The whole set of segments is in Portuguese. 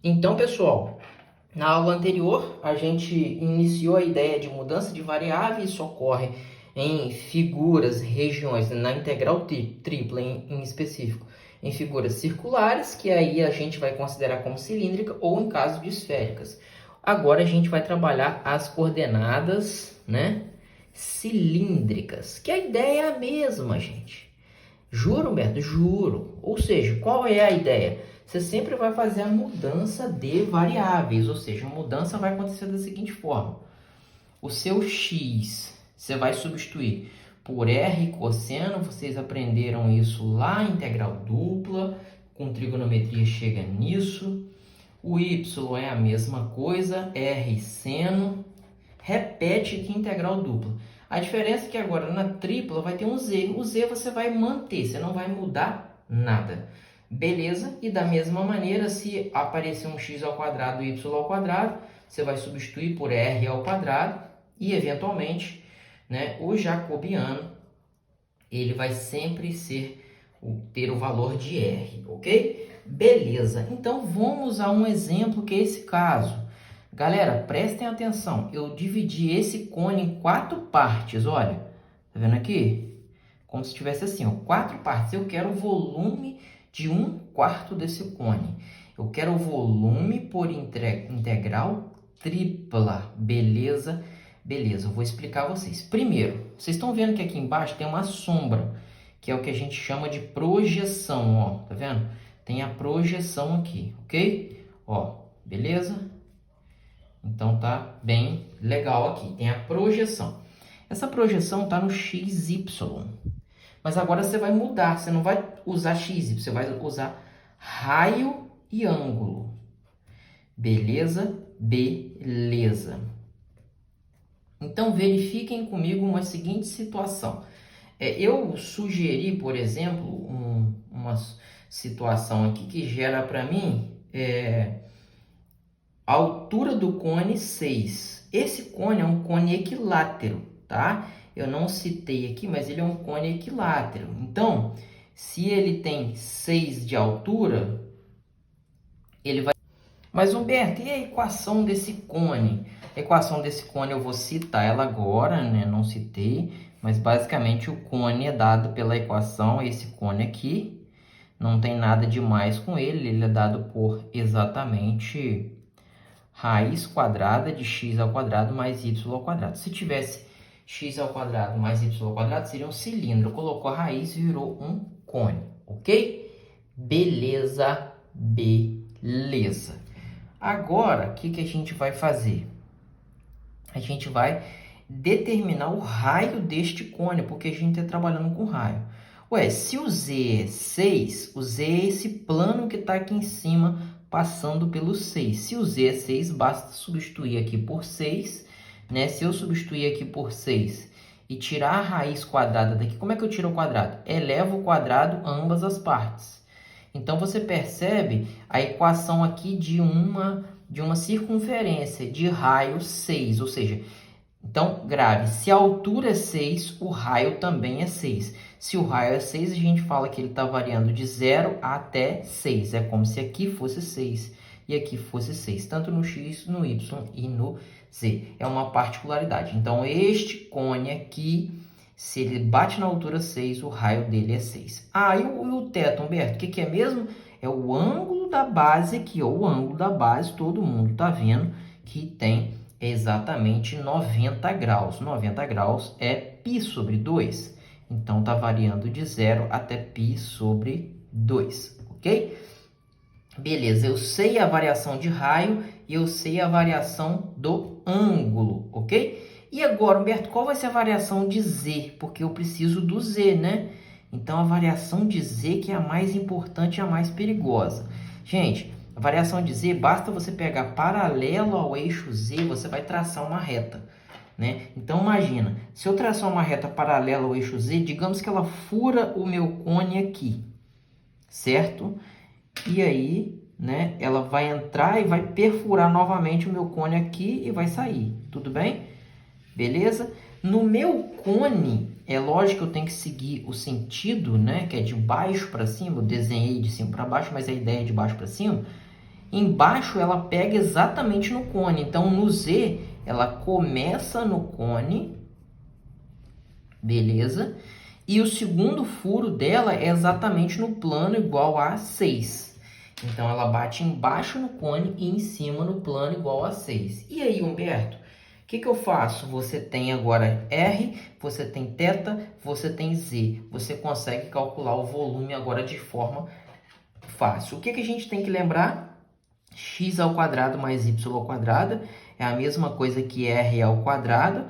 Então, pessoal, na aula anterior a gente iniciou a ideia de mudança de variável. Isso ocorre em figuras, regiões, na integral tripla em específico, em figuras circulares, que aí a gente vai considerar como cilíndrica, ou em caso de esféricas. Agora a gente vai trabalhar as coordenadas, né, cilíndricas, que a ideia é a mesma, gente. Juro, Humberto? Juro. Ou seja, qual é a ideia? Você sempre vai fazer a mudança de variáveis, ou seja, a mudança vai acontecer da seguinte forma. O seu x, você vai substituir por r cosseno, vocês aprenderam isso lá em integral dupla, com trigonometria chega nisso. O y é a mesma coisa, r seno, repete aqui integral dupla. A diferença é que agora na tripla vai ter um z. O z você vai manter, você não vai mudar nada. Beleza? E da mesma maneira, se aparecer um x ao quadrado e y ao quadrado, você vai substituir por r ao quadrado e, eventualmente, né, o jacobiano ele vai sempre ter o valor de r, ok? Beleza. Então, vamos a um exemplo que é esse caso. Galera, prestem atenção. Eu dividi esse cone em 4 partes, olha. Tá vendo aqui? Como se tivesse assim, ó, 4 partes. Eu quero o volume de 1/4 desse cone. Eu quero o volume por integral tripla. Beleza? Beleza, eu vou explicar a vocês. Primeiro, vocês estão vendo que aqui embaixo tem uma sombra, que é o que a gente chama de projeção, ó. Tá vendo? Tem a projeção aqui, ok? Ó, beleza? Então tá bem legal aqui. Tem a projeção. Essa projeção está no XY. Mas agora você vai mudar. Você não vai usar XY. Você vai usar raio e ângulo. Beleza? Beleza. Então verifiquem comigo uma seguinte situação. Eu sugeri, por exemplo, uma situação aqui que gera para mim a altura do cone 6. Esse cone é um cone equilátero, tá? Eu não citei aqui, mas ele é um cone equilátero. Então, se ele tem 6 de altura, ele vai... Mas, Humberto, e a equação desse cone? A equação desse cone eu vou citar ela agora, né? Não citei, mas basicamente o cone é dado pela equação, esse cone aqui. Não tem nada demais com ele, ele é dado por exatamente raiz quadrada de x ao quadrado mais y ao quadrado. Se tivesse x ao quadrado mais y ao quadrado, seria um cilindro. Colocou a raiz e virou um cone, ok? Beleza, beleza. Agora, o que a gente vai fazer? A gente vai determinar o raio deste cone, porque a gente está trabalhando com raio. Ué, se o z é 6, o z é esse plano que está aqui em cima, passando pelo 6. Se o z é 6, basta substituir aqui por 6, né? Se eu substituir aqui por 6 e tirar a raiz quadrada daqui, como é que eu tiro o quadrado? Elevo o quadrado a ambas as partes. Então, você percebe a equação aqui de uma circunferência de raio 6, ou seja, então, grave, se a altura é 6, o raio também é 6. Se o raio é 6, a gente fala que ele está variando de 0 até 6. É como se aqui fosse 6 e aqui fosse 6, tanto no x, no y e no z. É uma particularidade. Então, este cone aqui, se ele bate na altura 6, o raio dele é 6. Ah, e o teto, Humberto, o que é mesmo? É o ângulo da base aqui, ó, o ângulo da base, todo mundo está vendo que tem exatamente 90 graus. 90 graus é π sobre 2. Então, está variando de 0 até π sobre 2, ok? Beleza, eu sei a variação de raio e eu sei a variação do ângulo, ok? E agora, Humberto, qual vai ser a variação de z? Porque eu preciso do z, né? Então, a variação de z que é a mais importante e a mais perigosa. Gente, a variação de z, basta você pegar paralelo ao eixo z, você vai traçar uma reta, né? Então, imagina, se eu traçar uma reta paralela ao eixo z, digamos que ela fura o meu cone aqui, certo? E aí, né, ela vai entrar e vai perfurar novamente o meu cone aqui e vai sair, tudo bem? Beleza? No meu cone, é lógico que eu tenho que seguir o sentido, né, que é de baixo para cima. Eu desenhei de cima para baixo, mas a ideia é de baixo para cima. Embaixo ela pega exatamente no cone. Então, no Z, ela começa no cone, beleza? E o segundo furo dela é exatamente no plano igual a 6. Então, ela bate embaixo no cone e em cima no plano igual a 6. E aí, Humberto? O que eu faço? Você tem agora R, você tem θ, você tem Z. Você consegue calcular o volume agora de forma fácil. O que a gente tem que lembrar? X ao quadrado mais y ao quadrado é a mesma coisa que R ao quadrado.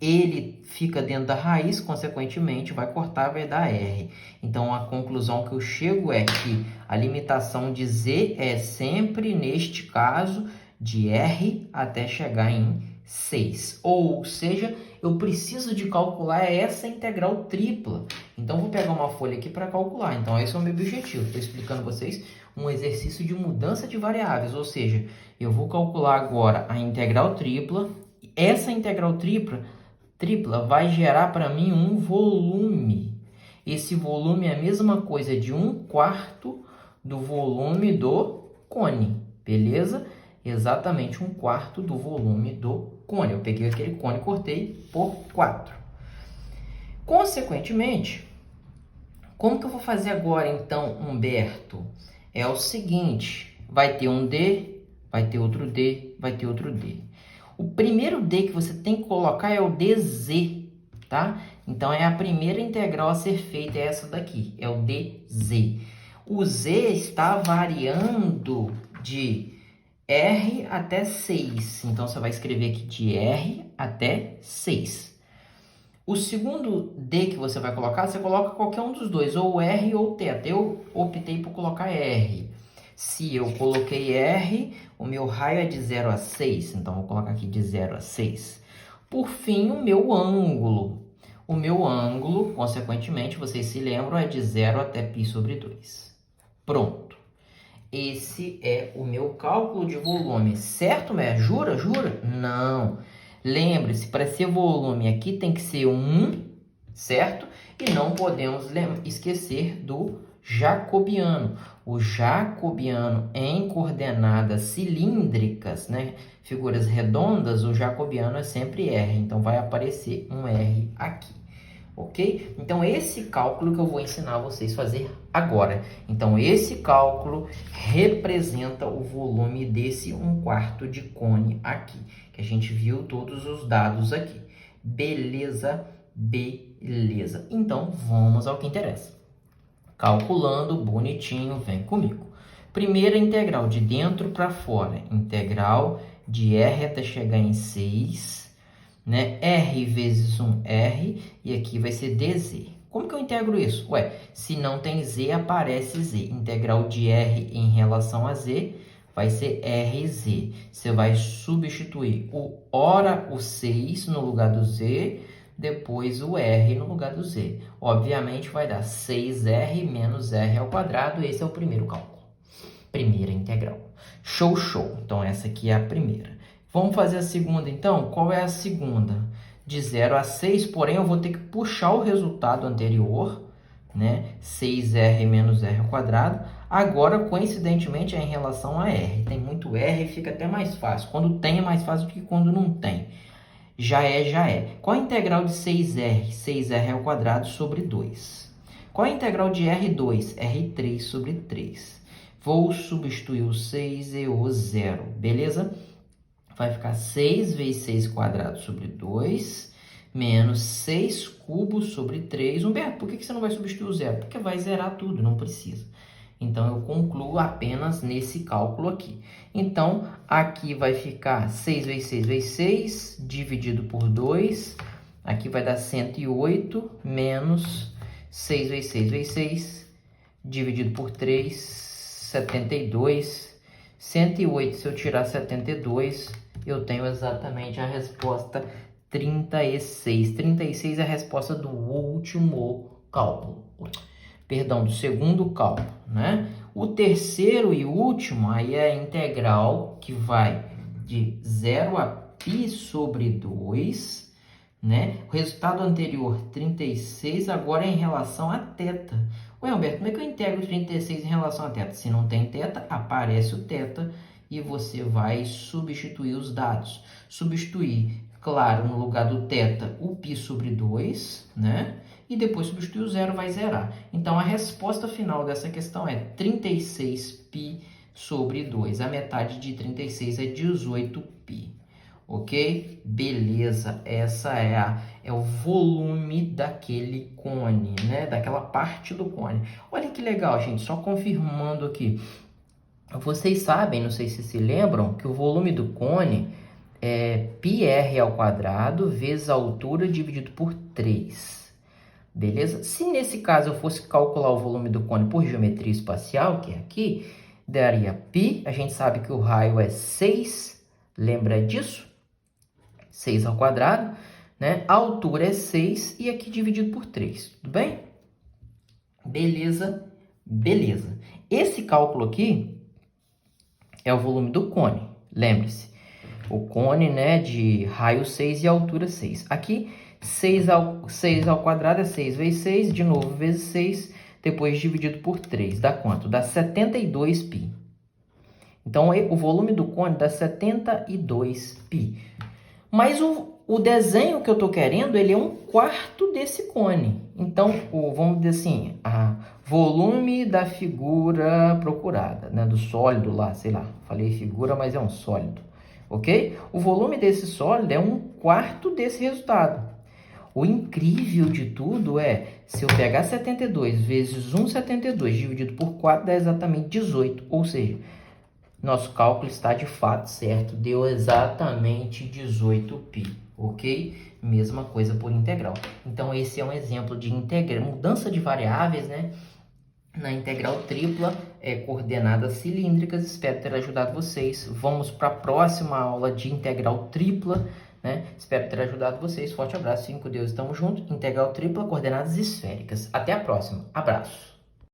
Ele fica dentro da raiz, consequentemente, vai cortar, vai dar R. Então, a conclusão que eu chego é que a limitação de Z é sempre, neste caso, de R até chegar em 6. Ou seja, eu preciso de calcular essa integral tripla. Então, vou pegar uma folha aqui para calcular. Então, esse é o meu objetivo. Estou explicando a vocês um exercício de mudança de variáveis. Ou seja, eu vou calcular agora a integral tripla. Essa integral tripla vai gerar para mim um volume. Esse volume é a mesma coisa de 1/4 do volume do cone, beleza? Exatamente 1/4 do volume do cone. Eu peguei aquele cone e cortei por 4. Consequentemente, como que eu vou fazer agora então, Humberto? É o seguinte, vai ter um D, vai ter outro D, vai ter outro D. O primeiro D que você tem que colocar é o dz, tá? Então, é a primeira integral a ser feita, é essa daqui, é o dz. O z está variando de R até 6. Então, você vai escrever aqui de R até 6. O segundo D que você vai colocar, você coloca qualquer um dos dois, ou R ou θ. Eu optei por colocar R. Se eu coloquei R, o meu raio é de 0 a 6. Então, vou colocar aqui de 0 a 6. Por fim, o meu ângulo. O meu ângulo, consequentemente, vocês se lembram, é de 0 até π sobre 2. Pronto. Esse é o meu cálculo de volume. Certo, Mer? Jura? Jura? Não. Lembre-se, para ser volume aqui tem que ser 1, certo? E não podemos esquecer do jacobiano. O jacobiano em coordenadas cilíndricas, né? Figuras redondas, o jacobiano é sempre R. Então, vai aparecer um R aqui. Ok? Então, esse cálculo que eu vou ensinar vocês a fazer agora. Então, esse cálculo representa o volume desse 1/4 de cone aqui, que a gente viu todos os dados aqui. Beleza? Beleza. Então, vamos ao que interessa. Calculando bonitinho, vem comigo. Primeira integral de dentro para fora. Integral de R até chegar em 6. Né? R vezes 1R, e aqui vai ser dz. Como que eu integro isso? Ué, se não tem z, aparece z. Integral de R em relação a z vai ser RZ. Você vai substituir o 6 no lugar do z, depois o R no lugar do z. Obviamente vai dar 6R menos R ao quadrado. Esse é o primeiro cálculo. Primeira integral. Show, show. Então, essa aqui é a primeira. Vamos fazer a segunda, então? Qual é a segunda? De 0 a 6, porém, eu vou ter que puxar o resultado anterior, né? 6R menos R ao quadrado. Agora, coincidentemente, é em relação a R. Tem muito R e fica até mais fácil. Quando tem, é mais fácil do que quando não tem. Já é, já é. Qual a integral de 6R? 6R ao quadrado sobre 2. Qual a integral de R2? R3 sobre 3. Vou substituir o 6 e o 0, beleza? Vai ficar 6 vezes 6 quadrado sobre 2, menos 6 cubos sobre 3. Humberto, por que você não vai substituir o zero? Porque vai zerar tudo, não precisa. Então, eu concluo apenas nesse cálculo aqui. Então, aqui vai ficar 6 vezes 6 vezes 6, dividido por 2. Aqui vai dar 108, menos 6 vezes 6 vezes 6, dividido por 3, 72. 108, se eu tirar 72, eu tenho exatamente a resposta 36. 36 é a resposta do último cálculo. Perdão, do segundo cálculo, né? O terceiro e último, aí é a integral que vai de 0 a π sobre 2, né? O resultado anterior, 36, agora é em relação a θ. Ué, Alberto, como é que eu integro 36 em relação a θ? Se não tem θ, aparece o θ e você vai substituir os dados. Substituir, claro, no lugar do θ, o π sobre 2, né? E depois substituir o zero, vai zerar. Então, a resposta final dessa questão é 36π sobre 2. A metade de 36 é 18π. Ok? Beleza. Essa é o volume daquele cone, né? Daquela parte do cone. Olha que legal, gente. Só confirmando aqui. Vocês sabem, não sei se lembram, que o volume do cone é πr ao quadrado vezes a altura dividido por 3. Beleza? Se nesse caso eu fosse calcular o volume do cone por geometria espacial, que é aqui, daria π, a gente sabe que o raio é 6, lembra disso? 6 ao quadrado, né? A altura é 6 e aqui dividido por 3, tudo bem? Beleza, beleza. Esse cálculo aqui é o volume do cone, lembre-se. O cone, né, de raio 6 e altura 6. Aqui, 6 ao quadrado é 6 vezes 6, de novo, vezes 6, depois dividido por 3. Dá quanto? Dá 72π. Então, o volume do cone dá 72π. Mas o desenho que eu estou querendo, ele é um quarto desse cone. Então, vamos dizer assim, volume da figura procurada, né, do sólido lá, sei lá, falei figura, mas é um sólido, ok? O volume desse sólido é um quarto desse resultado. O incrível de tudo é, se eu pegar 72 vezes 1,72 dividido por 4, dá exatamente 18, ou seja, nosso cálculo está de fato certo, deu exatamente 18π, ok? Mesma coisa por integral. Então, esse é um exemplo de mudança de variáveis, né? Na integral tripla, coordenadas cilíndricas. Espero ter ajudado vocês. Vamos para a próxima aula de integral tripla, né? Espero ter ajudado vocês. Forte abraço, fiquem com Deus, estamos juntos. Integral tripla, coordenadas esféricas. Até a próxima. Abraço.